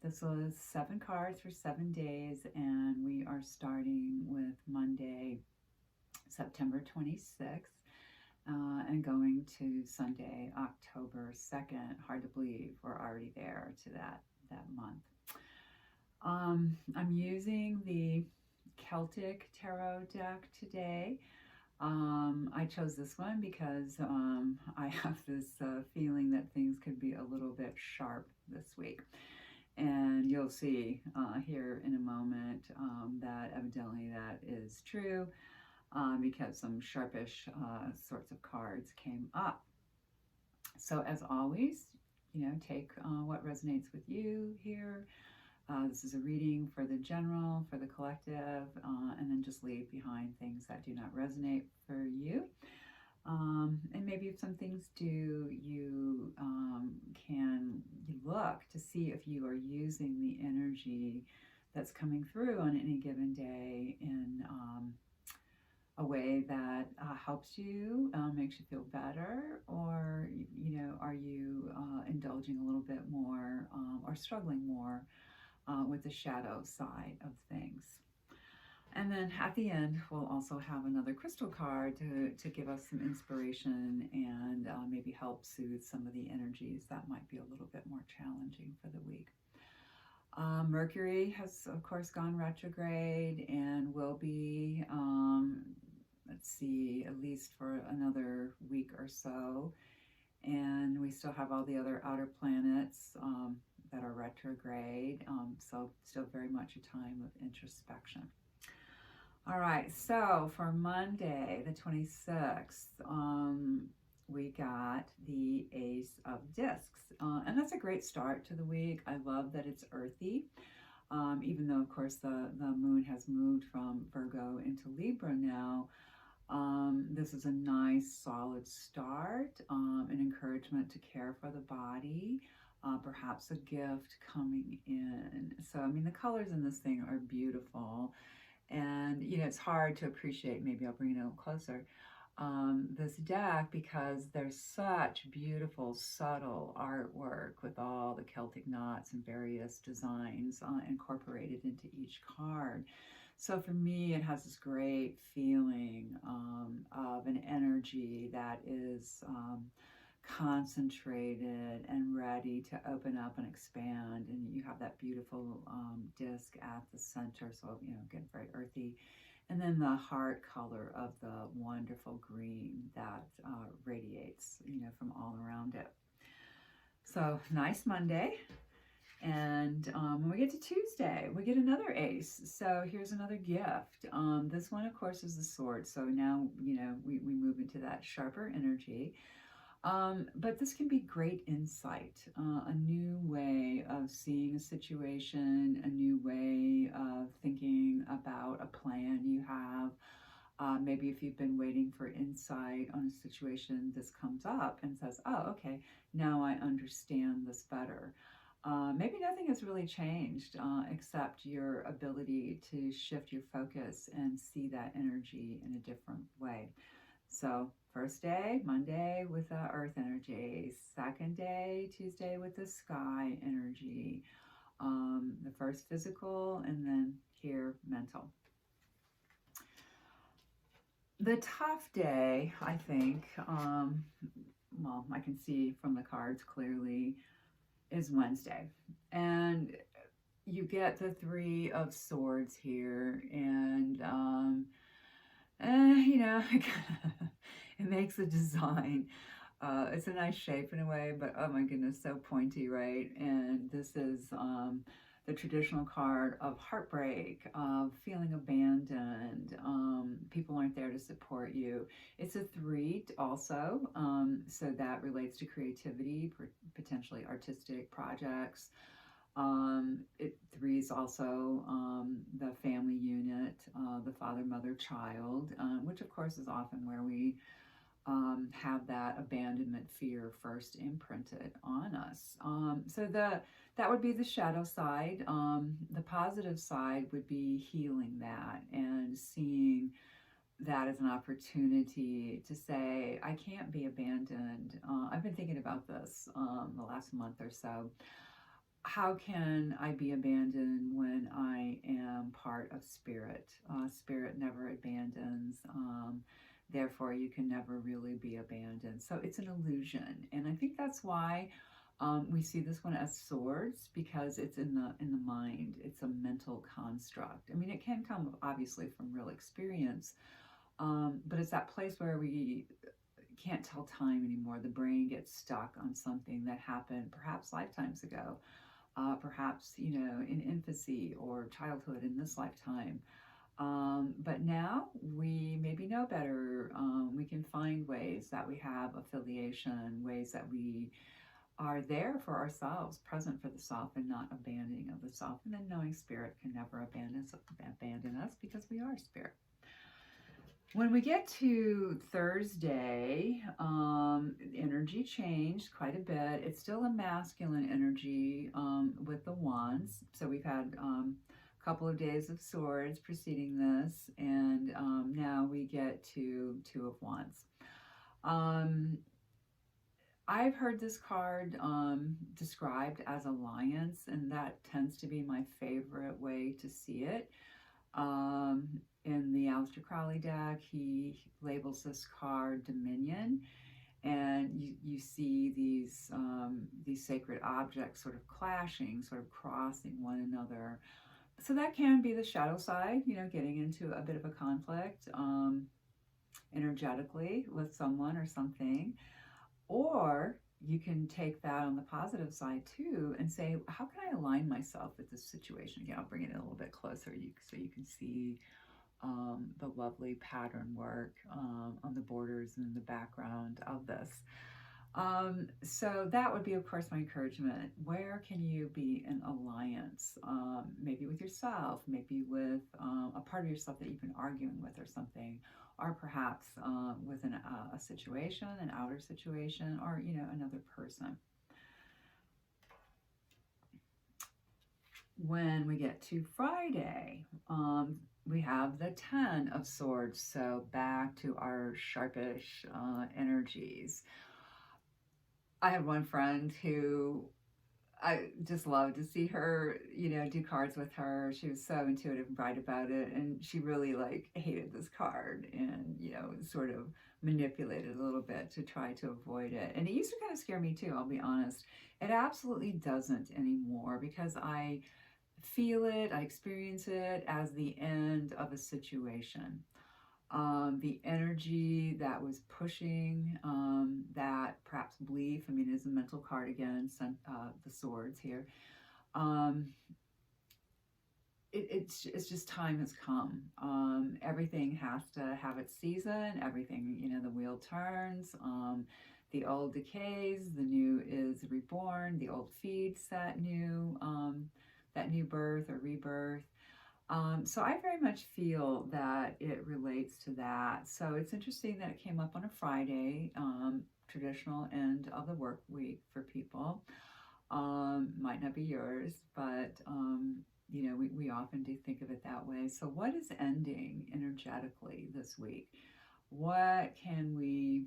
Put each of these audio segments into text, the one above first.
This was 7 cards for 7 days, and we are starting with Monday, September 26th, and going to Sunday, October 2nd. Hard to believe we're already there to that month. I'm using the Celtic Tarot deck today. I chose this one because I have this feeling that things could be a little bit sharp this week. And you'll see here in a moment that evidently that is true because some sharpish sorts of cards came up. So as always, take what resonates with you here. This is a reading for the general, for the collective, and then just leave behind things that do not resonate for you. And maybe if some things do, you can look to see if you are using the energy that's coming through on any given day in a way that helps you, makes you feel better, or are you indulging a little bit more or struggling more with the shadow side of things. And then at the end, we'll also have another crystal card to give us some inspiration and maybe help soothe some of the energies that might be a little bit more challenging for the week. Mercury has, of course, gone retrograde and will be, let's see, at least for another week or so. And we still have all the other outer planets that are retrograde, so still very much a time of introspection. All right, so for Monday, the 26th, we got the Ace of Discs, and that's a great start to the week. I love that it's earthy, even though, of course, the moon has moved from Virgo into Libra now. This is a nice, solid start, an encouragement to care for the body. Perhaps a gift coming in. So, I mean, the colors in this thing are beautiful. And, it's hard to appreciate. Maybe I'll bring it a little closer. This deck because there's such beautiful, subtle artwork with all the Celtic knots and various designs incorporated into each card. So for me, it has this great feeling of an energy that is concentrated and ready to open up and expand, and you have that beautiful disc at the center, so again, very earthy, and then the heart color of the wonderful green that radiates from all around it. So nice Monday. And when we get to Tuesday, we get another ace. So here's another gift. This one, of course, is the sword. So now, we move into that sharper energy. But this can be great insight, a new way of seeing a situation, a new way of thinking about a plan you have. Maybe if you've been waiting for insight on a situation, this comes up and says, oh, okay, now I understand this better. Maybe nothing has really changed except your ability to shift your focus and see that energy in a different way. So first day, Monday, with the earth energy. Second day, Tuesday, with the sky energy. The first physical, and then here, mental. The tough day, I think, well, I can see from the cards clearly, is Wednesday. And you get the Three of Swords here, and it makes the design. It's a nice shape in a way, but oh my goodness, so pointy, right? And this is the traditional card of heartbreak, of feeling abandoned. People aren't there to support you. It's a 3 also, so that relates to creativity, potentially artistic projects. 3 is also the family unit, the father, mother, child, which of course is often where we have that abandonment fear first imprinted on us. So that would be the shadow side. The positive side would be healing that and seeing that as an opportunity to say, I can't be abandoned. I've been thinking about this the last month or so. how can I be abandoned when I am part of spirit? Spirit never abandons. Therefore, you can never really be abandoned. So it's an illusion, and I think that's why we see this one as swords, because it's in the mind. It's a mental construct. I mean, it can come obviously from real experience, but it's that place where we can't tell time anymore. The brain gets stuck on something that happened perhaps lifetimes ago, perhaps, in infancy or childhood in this lifetime. But now we maybe know better. We can find ways that we have affiliation, ways that we are there for ourselves, present for the self, and not abandoning of the self. And then knowing spirit can never abandon us because we are spirit. When we get to Thursday, energy changed quite a bit. It's still a masculine energy with the wands. So we've had a couple of days of swords preceding this, and now we get to two of wands. I've heard this card described as alliance, and that tends to be my favorite way to see it. In the Aleister Crowley deck, he labels this card Dominion, and you see these sacred objects sort of clashing, sort of crossing one another. So that can be the shadow side, getting into a bit of a conflict energetically with someone or something. Or you can take that on the positive side too and say, how can I align myself with this situation? Again, I'll bring it in a little bit closer so you can see the lovely pattern work on the borders and in the background of this. So that would be, of course, my encouragement. Where can you be in alliance? Maybe with yourself, maybe with a part of yourself that you've been arguing with or something, or perhaps within a situation, an outer situation, or, another person. When we get to Friday, we have the 10 of Swords, so back to our sharpish energies. I have one friend who I just love to see her, do cards with her. She was so intuitive and bright about it, and she really hated this card and, sort of manipulated a little bit to try to avoid it. And it used to kind of scare me too, I'll be honest. It absolutely doesn't anymore because I feel it, I experience it as the end of a situation. The energy that was pushing that perhaps belief, I mean, it is a mental card again, the swords here. It's just time has come. Everything has to have its season. Everything, the wheel turns. The old decays, the new is reborn. The old feeds that new birth or rebirth. So I very much feel that it relates to that. So it's interesting that it came up on a Friday, traditional end of the work week for people. Might not be yours, but we often do think of it that way. So what is ending energetically this week? What can we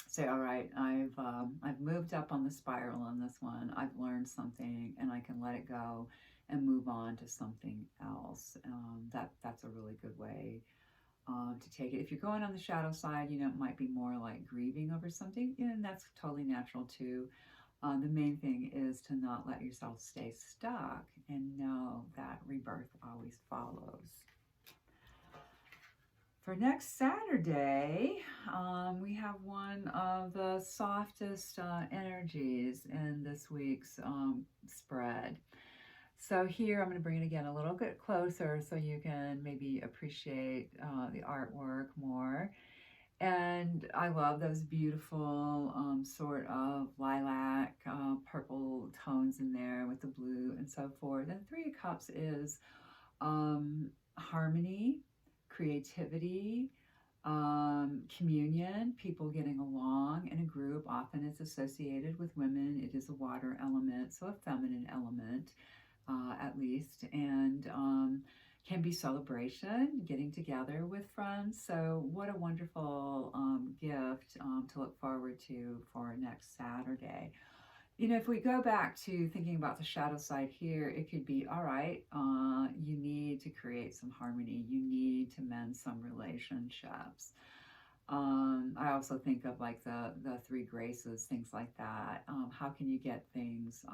say? All right, I've moved up on the spiral on this one. I've learned something, and I can let it go and move on to something else. That's a really good way to take it. If you're going on the shadow side, it might be more like grieving over something, and that's totally natural too. The main thing is to not let yourself stay stuck and know that rebirth always follows. For next Saturday, we have one of the softest energies in this week's spread. So here I'm going to bring it again a little bit closer so you can maybe appreciate the artwork more. And I love those beautiful sort of lilac, purple tones in there with the blue and so forth. And Three of Cups is harmony, creativity, communion, people getting along in a group. Often it's associated with women. It is a water element, so a feminine element. At least, and can be celebration, getting together with friends. So what a wonderful gift to look forward to for next Saturday. If we go back to thinking about the shadow side here, it could be, all right, you need to create some harmony. You need to mend some relationships. I also think of like the three graces, things like that. How can you get things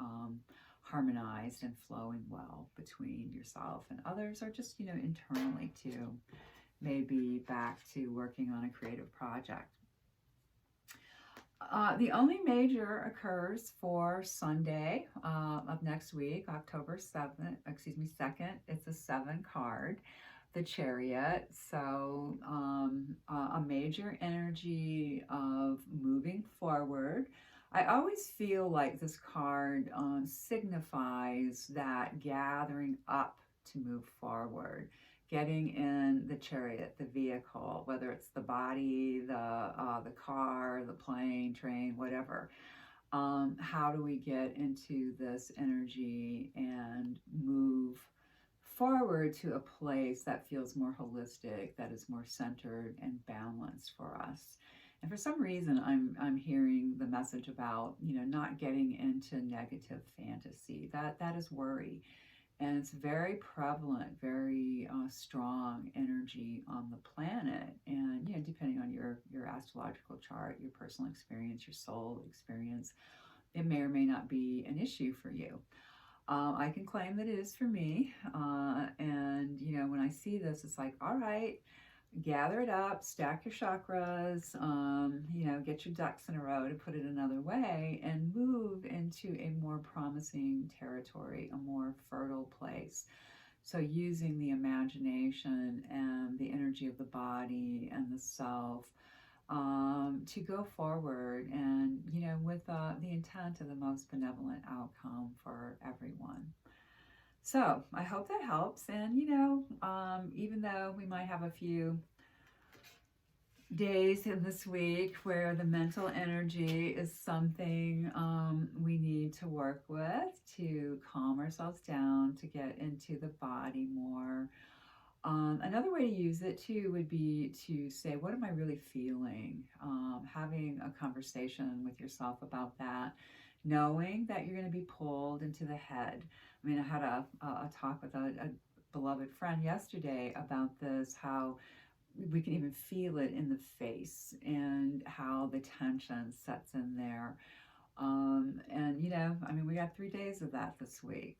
harmonized and flowing well between yourself and others, or just, internally too? Maybe back to working on a creative project. The only major occurs for Sunday of next week, October 7th, 2nd. It's a 7 card, the Chariot. So a major energy of moving forward. I always feel like this card signifies that gathering up to move forward, getting in the chariot, the vehicle, whether it's the body, the car, the plane, train, whatever. How do we get into this energy and move forward to a place that feels more holistic, that is more centered and balanced for us? And for some reason, I'm hearing the message about not getting into negative fantasy. That is worry, and it's very prevalent, very strong energy on the planet. And depending on your astrological chart, your personal experience, your soul experience, it may or may not be an issue for you. I can claim that it is for me. And when I see this, it's like, all right, gather it up, stack your chakras, get your ducks in a row, to put it another way, and move into a more promising territory, a more fertile place. So using the imagination and the energy of the body and the self to go forward, and with the intent of the most benevolent outcome for everyone. So I hope that helps. And, even though we might have a few days in this week where the mental energy is something we need to work with to calm ourselves down, to get into the body more. Another way to use it too would be to say, what am I really feeling? Having a conversation with yourself about that, knowing that you're going to be pulled into the head. I mean, I had a talk with a beloved friend yesterday about this, how we can even feel it in the face and how the tension sets in there. And we got 3 days of that this week.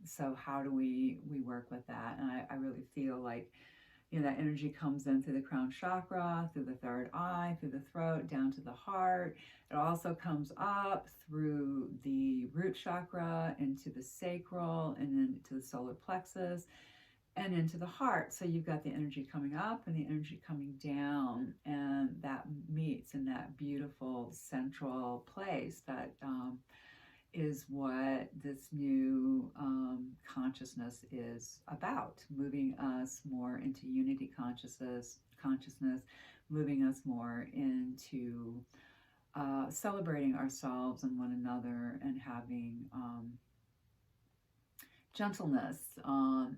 So how do we work with that? And I really feel like that energy comes in through the crown chakra, through the third eye, through the throat, down to the heart. It also comes up through the root chakra, into the sacral, and then to the solar plexus, and into the heart. So you've got the energy coming up and the energy coming down, and that meets in that beautiful central place that is what this new consciousness is about, moving us more into unity consciousness, moving us more into celebrating ourselves and one another, and having gentleness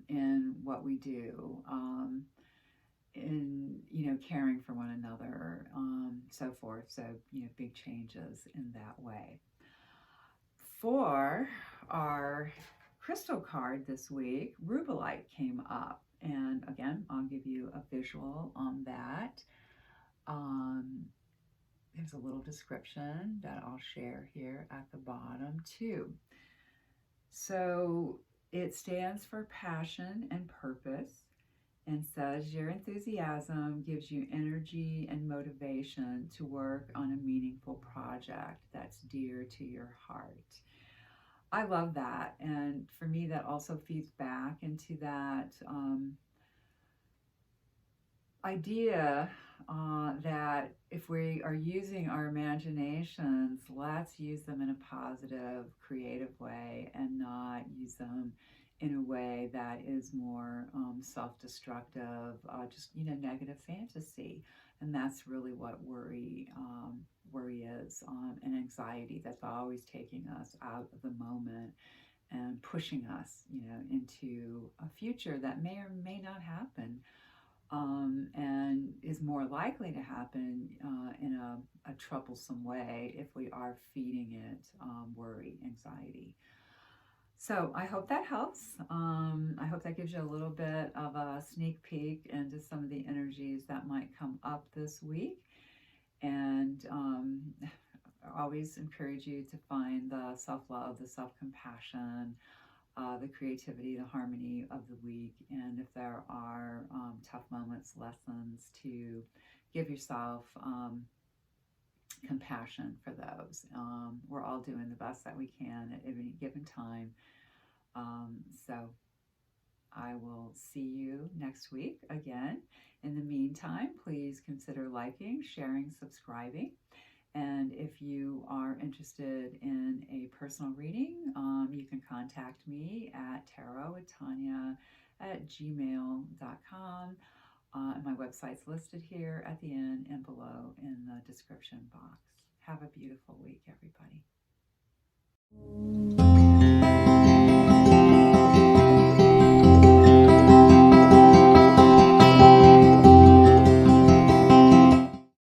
in what we do, in caring for one another, so forth. So big changes in that way. For our crystal card this week, rubellite came up, and again, I'll give you a visual on that. There's a little description that I'll share here at the bottom too. So it stands for passion and purpose, and says your enthusiasm gives you energy and motivation to work on a meaningful project that's dear to your heart. I love that. And for me, that also feeds back into that idea that if we are using our imaginations, let's use them in a positive, creative way, and not use them in a way that is more self-destructive, just negative fantasy. And that's really what worry is, and anxiety, that's always taking us out of the moment and pushing us into a future that may or may not happen. and is more likely to happen in a troublesome way if we are feeding it worry, anxiety. So I hope that helps. I hope that gives you a little bit of a sneak peek into some of the energies that might come up this week. And I always encourage you to find the self love, the self compassion, the creativity, the harmony of the week. And if there are tough moments, lessons, to give yourself compassion for those. We're all doing the best that we can at any given time. So I will see you next week again. In the meantime, please consider liking, sharing, subscribing. And if you are interested in a personal reading, you can contact me at tarotwithtanya@gmail.com. My website's listed here at the end and below in the description box. Have a beautiful week, everybody.